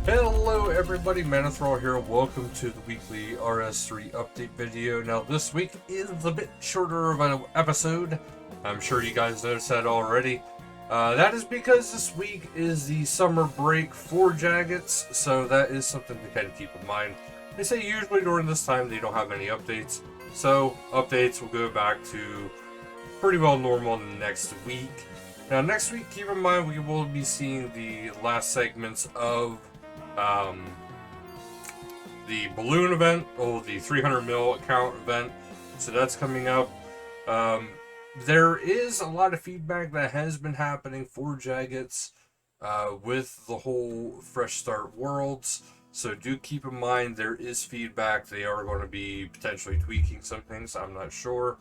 Hello everybody, Manithral here. Welcome to the weekly RS3 update video. Now this week is a bit shorter of an episode. I'm sure you guys noticed that already. That is because this week is the summer break for Jaggets, so that is something to kind of keep in mind. They say usually during this time they don't have any updates, so updates will go back to pretty well normal next week. Now next week, keep in mind we will be seeing the last segments of the balloon event, or the 300 mil account event, so that's coming up. There is a lot of feedback that has been happening for Jaggets with the whole Fresh Start Worlds, so do keep in mind there is feedback. They are going to be potentially tweaking some things, I'm not sure,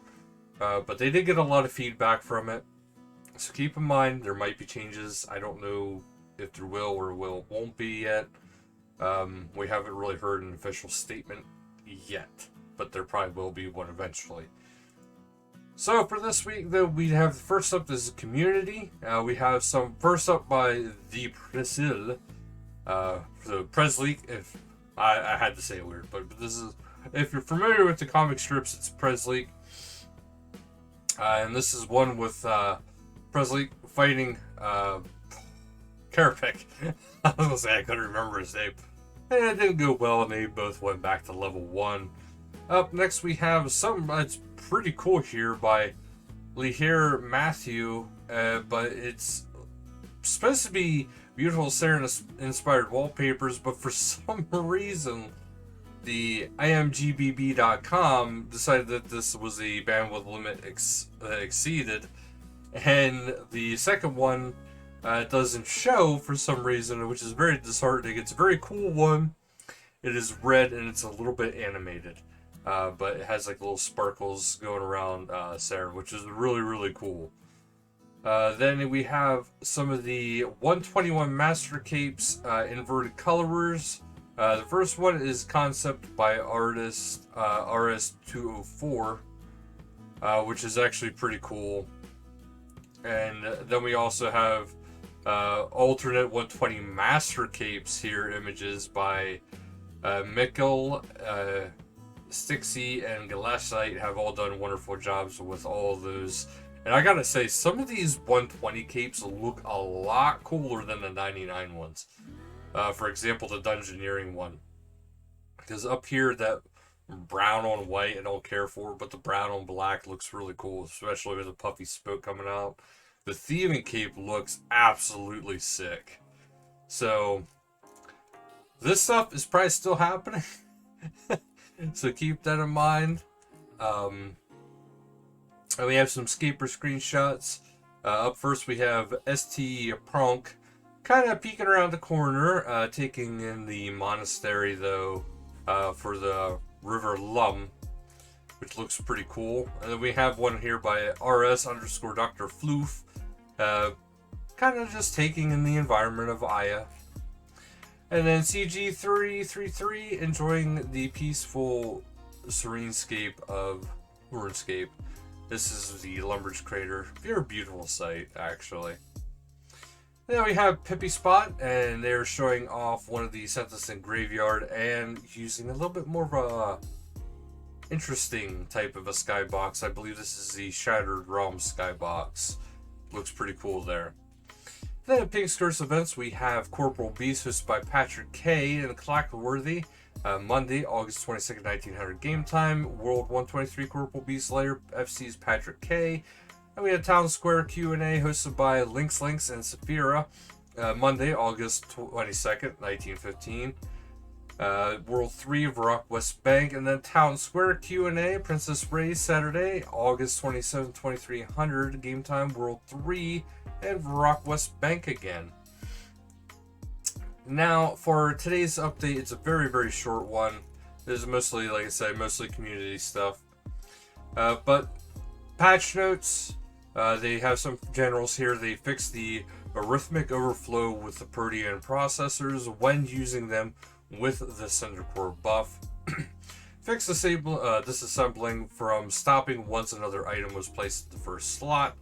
but they did get a lot of feedback from it, so keep in mind there might be changes. I don't know if there will or won't be yet. We haven't really heard an official statement yet, but there probably will be one eventually. So for this week, though, we have first up is community. We have some first up by the Presil. So Presley, if I had to say it weird, but this is, if you're familiar with the comic strips, it's Presley. And this is one with Presley fighting Karapik. I was gonna say I couldn't remember his name. And it didn't go well, and they both went back to level 1. Up next, we have something that's pretty cool here by Lihir Matthew, but it's supposed to be beautiful Sarah-inspired wallpapers, but for some reason, the imgbb.com decided that this was a bandwidth limit exceeded, and the second one doesn't show for some reason, which is very disheartening. It's a very cool one. It is red and it's a little bit animated, but it has like little sparkles going around Sarah, which is really, really cool. Then we have some of the 121 Master Capes inverted colorers. The first one is concept by artist RS204, which is actually pretty cool. And then we also have alternate 120 Master Capes here, images by Mikkel, Stixie, and Galashite have all done wonderful jobs with all of those. And I gotta say, some of these 120 capes look a lot cooler than the 99 ones. For example, the Dungeoneering one. Because up here, that brown on white I don't care for, but the brown on black looks really cool, especially with the puffy smoke coming out. The Thieving Cape looks absolutely sick. So, this stuff is probably still happening. So keep that in mind. And we have some Scaper screenshots. Up first we have ST Pronk kind of peeking around the corner, taking in the monastery though, for the River Lum, which looks pretty cool. And then we have one here by RS_Dr. Floof, kind of just taking in the environment of Aya. And then CG333 enjoying the peaceful serenescape of RuneScape. This is the Lumbridge Crater. Very beautiful sight, actually. Then we have Pippi Spot, and they're showing off one of the Sentencing Graveyard and using a little bit more of a interesting type of a skybox. I believe this is the Shattered Realm skybox. Looks pretty cool there. Then at Pink Skirts events, we have Corporal Beast, hosted by Patrick K. and Clackworthy. Monday, August 22nd, 1900 game time. World 123 Corporal Beast Layer FC's Patrick K. And we have Town Square Q&A hosted by Links and Saphira. Monday, August 22nd, 1915. World 3 of Rock West Bank. And then Town Square Q&A, Princess Ray, Saturday, August 27th, 2300 game time. World 3 and Rock West Bank again. Now, for today's update, it's a very, very short one. This is mostly, like I said, mostly community stuff. But patch notes, they have some generals here. They fixed the arithmetic overflow with the Protean processors when using them with the Cinder Core buff. Fix disassembling from stopping once another item was placed at the first slot.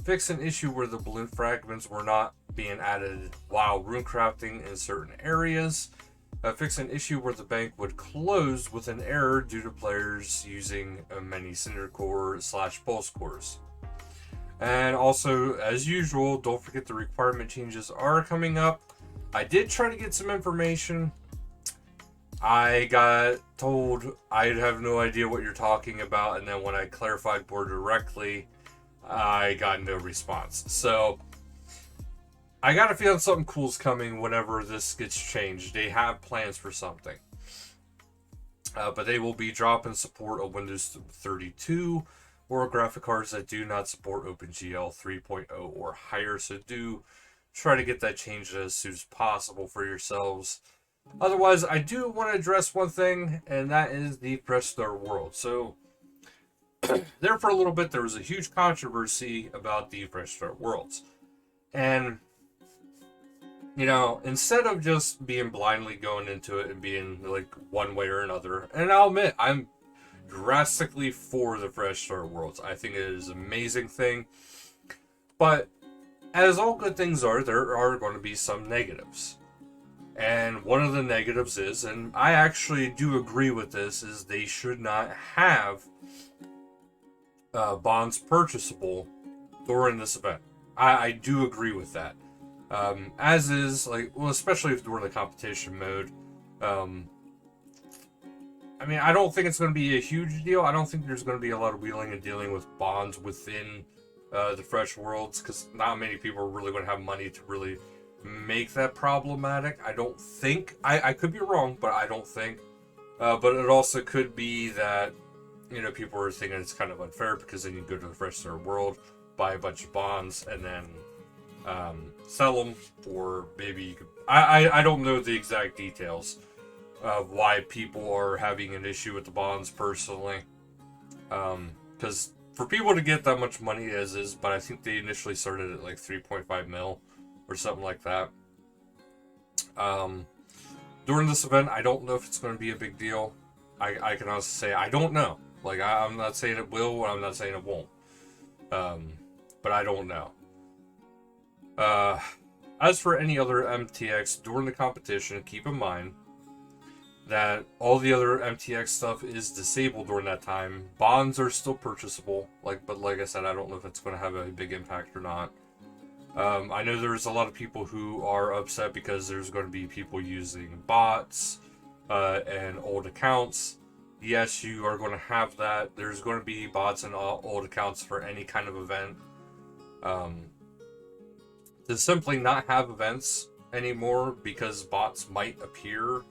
Fix an issue where the balloon fragments were not being added while rune crafting in certain areas. Fix an issue where the bank would close with an error due to players using many cinder core / pulse cores. And also, as usual, don't forget the requirement changes are coming up. I did try to get some information. I got told I have no idea what you're talking about, and then when I clarified more directly, I got no response. So I got a feeling something cool's coming whenever this gets changed. They have plans for something. But they will be dropping support of Windows 32 or graphic cards that do not support OpenGL 3.0 or higher. So do try to get that changed as soon as possible for yourselves. Otherwise, I do want to address one thing, and that is the Fresh Start World. So there for a little bit, there was a huge controversy about the Fresh Start Worlds. And, you know, instead of just being blindly going into it and being like one way or another, and I'll admit, I'm drastically for the Fresh Start Worlds. I think it is an amazing thing. But as all good things are, there are going to be some negatives. And one of the negatives is, and I actually do agree with this, is they should not have bonds purchasable during this event. I do agree with that. As is, like, well, especially if during the competition mode. I mean, I don't think it's going to be a huge deal. I don't think there's going to be a lot of wheeling and dealing with bonds within the Fresh Worlds, because not many people are really going to have money to really make that problematic. I don't think. I could be wrong, but I don't think. But it also could be that, you know, people are thinking it's kind of unfair because then you go to the Fresh Start World, buy a bunch of bonds, and then sell them, or maybe you could. I don't know the exact details of why people are having an issue with the bonds personally. Because for people to get that much money as is, but I think they initially started at like 3.5 mil or something like that. During this event, I don't know if it's going to be a big deal. I can honestly say I don't know. Like, I'm not saying it will, and I'm not saying it won't. But I don't know. As for any other MTX during the competition, keep in mind that all the other MTX stuff is disabled during that time. Bonds are still purchasable, but like I said, I don't know if it's going to have a big impact or not. I know there's a lot of people who are upset because there's going to be people using bots and old accounts. Yes, you are going to have that. There's going to be bots and old accounts for any kind of event. To simply not have events anymore because bots might appear,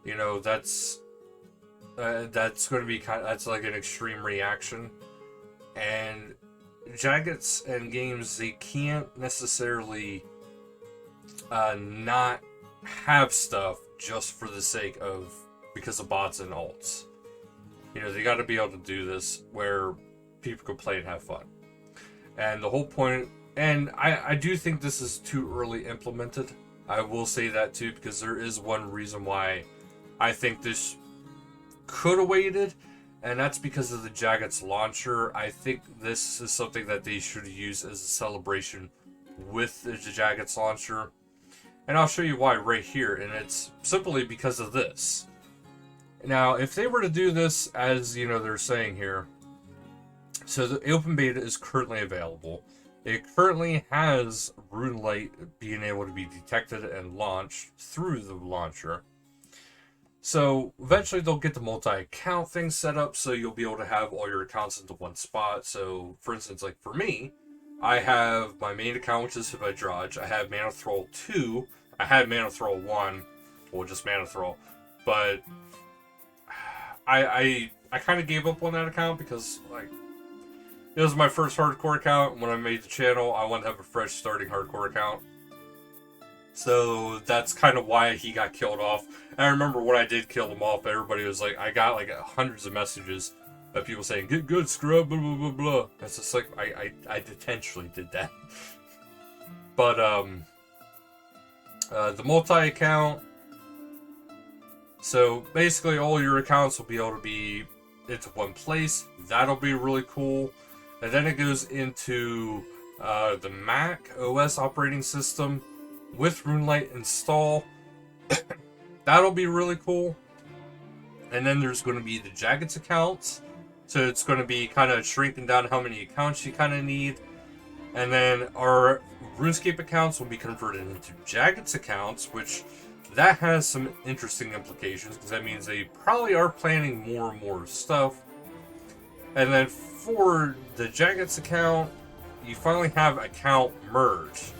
you know, that's going to be that's like an extreme reaction. And Jaggets and games, they can't necessarily not have stuff just for the sake of, because of bots and alts. You know, they got to be able to do this where people can play and have fun. And the whole point, and I do think this is too early implemented. I will say that too, because there is one reason why I think this could have waited, and that's because of the Jaggets launcher. I think this is something that they should use as a celebration with the Jaggets launcher. And I'll show you why right here, and it's simply because of this. Now, if they were to do this, as you know, they're saying here, so the open beta is currently available. It currently has RuneLight being able to be detected and launched through the launcher. So eventually they'll get the multi-account thing set up, so you'll be able to have all your accounts into one spot. So for instance, like for me, I have my main account, which is Drudge. I have Manithral 2. I had Manithral 1, well, just Manithral, but I kind of gave up on that account because, like, it was my first hardcore account. When I made the channel, I wanted to have a fresh starting hardcore account. So that's kind of why he got killed off. And I remember when I did kill him off, everybody was like, I got like hundreds of messages of people saying, "Get good, scrub, blah, blah, blah, blah." It's just like, I intentionally did that. But, the multi-account, so basically all your accounts will be able to be into one place. That'll be really cool. And then it goes into the Mac OS operating system with RuneLite install. That'll be really cool. And then there's going to be the Jagex accounts. So it's going to be kind of shrinking down how many accounts you kind of need. And then our RuneScape accounts will be converted into Jagex accounts, which that has some interesting implications, because that means they probably are planning more and more stuff. And then for the Jagex account, you finally have account merge,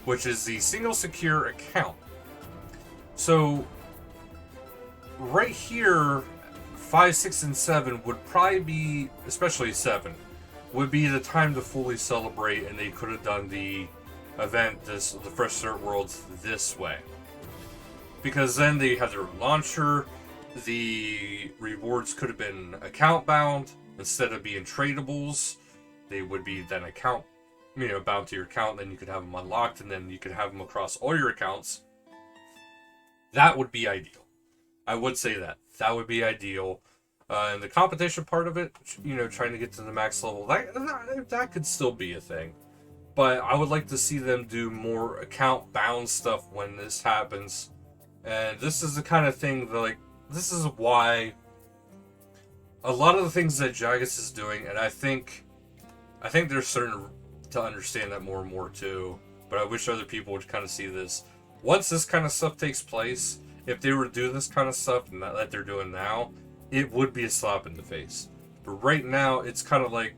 which is the single secure account. So right here, 5, 6, and 7 would probably be, especially 7, would be the time to fully celebrate, and they could have done the event, the Fresh Start Worlds, this way. Because then they have their launcher, the rewards could have been account bound, instead of being tradables, they would be then account, bound to your account, then you could have them unlocked, and then you could have them across all your accounts. That would be ideal. I would say that. That would be ideal. And the competition part of it, trying to get to the max level, that could still be a thing. But I would like to see them do more account-bound stuff when this happens. And this is the kind of thing that, this is why a lot of the things that Jagex is doing, and I think they're starting to understand that more and more too. But I wish other people would kind of see this. Once this kind of stuff takes place, if they were to do this kind of stuff that they're doing now, it would be a slap in the face. But right now, it's kind of like,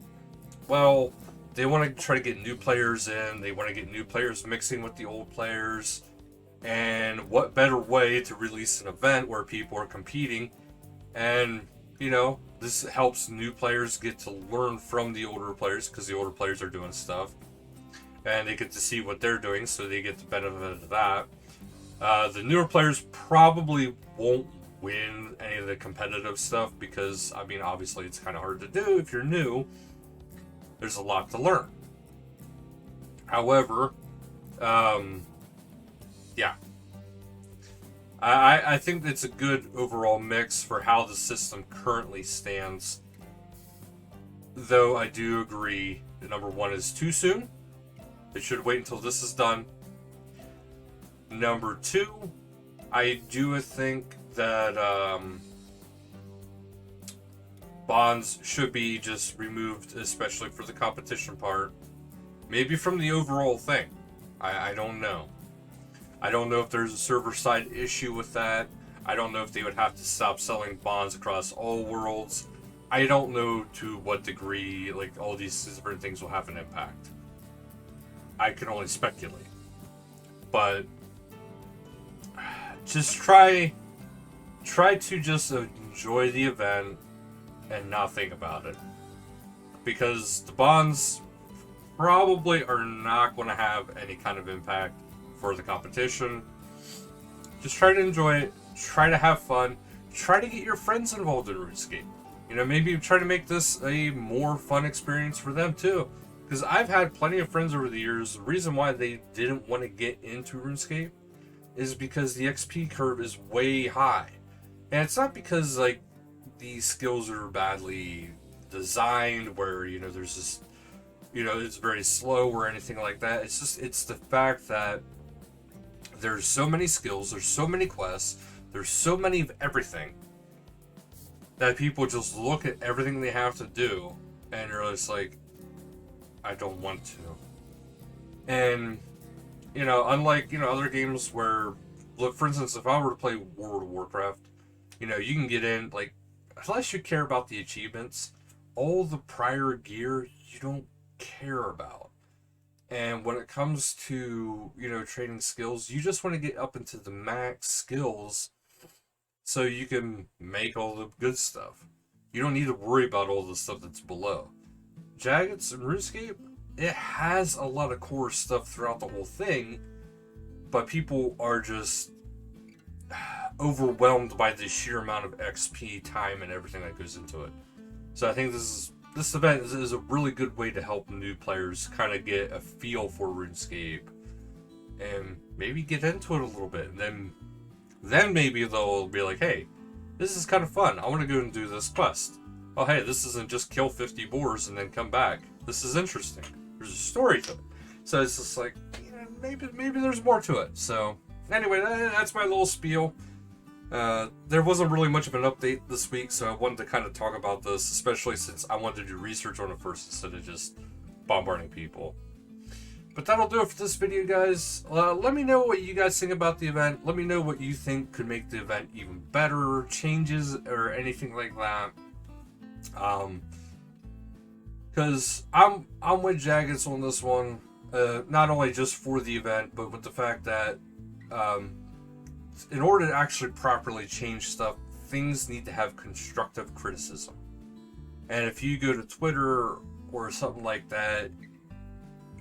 well, they want to try to get new players in. They want to get new players mixing with the old players. And what better way to release an event where people are competing? And, this helps new players get to learn from the older players, because the older players are doing stuff. And they get to see what they're doing, so they get the benefit of that. The newer players probably won't win any of the competitive stuff, because, obviously it's kind of hard to do if you're new. There's a lot to learn. However, yeah. I think it's a good overall mix for how the system currently stands. Though I do agree that number 1 is too soon. They should wait until this is done. Number 2, I do think that bonds should be just removed, especially for the competition part. Maybe from the overall thing. I don't know. I don't know if there's a server-side issue with that. I don't know if they would have to stop selling bonds across all worlds. I don't know to what degree, all these different things will have an impact. I can only speculate. But just try to just enjoy the event and not think about it. Because the bonds probably are not going to have any kind of impact for the competition. Just try to enjoy it, try to have fun, try to get your friends involved in RuneScape. Maybe try to make this a more fun experience for them too. Because I've had plenty of friends over the years, the reason why they didn't want to get into RuneScape is because the XP curve is way high. And it's not because, these skills are badly designed, where, there's just, it's very slow or anything like that. It's the fact that there's so many skills, there's so many quests, there's so many of everything, that people just look at everything they have to do, and they're just like, I don't want to. And, unlike, other games where, look, for instance, if I were to play World of Warcraft, you can get in, unless you care about the achievements, all the prior gear you don't care about. And when it comes to, trading skills, you just want to get up into the max skills so you can make all the good stuff. You don't need to worry about all the stuff that's below. Jagex and RuneScape, it has a lot of core stuff throughout the whole thing, but people are just overwhelmed by the sheer amount of XP, time, and everything that goes into it. So I think this event is a really good way to help new players kind of get a feel for RuneScape and maybe get into it a little bit. And then maybe they'll be like, hey, this is kind of fun. I want to go and do this quest. Oh, hey, this isn't just kill 50 boars and then come back. This is interesting. There's a story to it. So it's just like, yeah, maybe there's more to it. So anyway, that's my little spiel. There wasn't really much of an update this week, so I wanted to kind of talk about this, especially since I wanted to do research on it first instead of just bombarding people. But that'll do it for this video, guys. Let me know what you guys think about the event. Let me know what you think could make the event even better, changes, or anything like that. Because I'm with Jaggeds on this one. Not only just for the event, but with the fact that in order to actually properly change stuff, things need to have constructive criticism. And if you go to Twitter or something like that,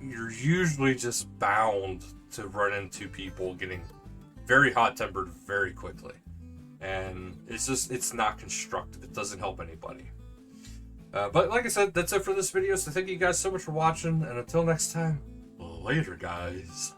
you're usually just bound to run into people getting very hot-tempered very quickly. And it's not constructive. It doesn't help anybody. But like I said, that's it for this video. So thank you guys so much for watching. And until next time, later, guys.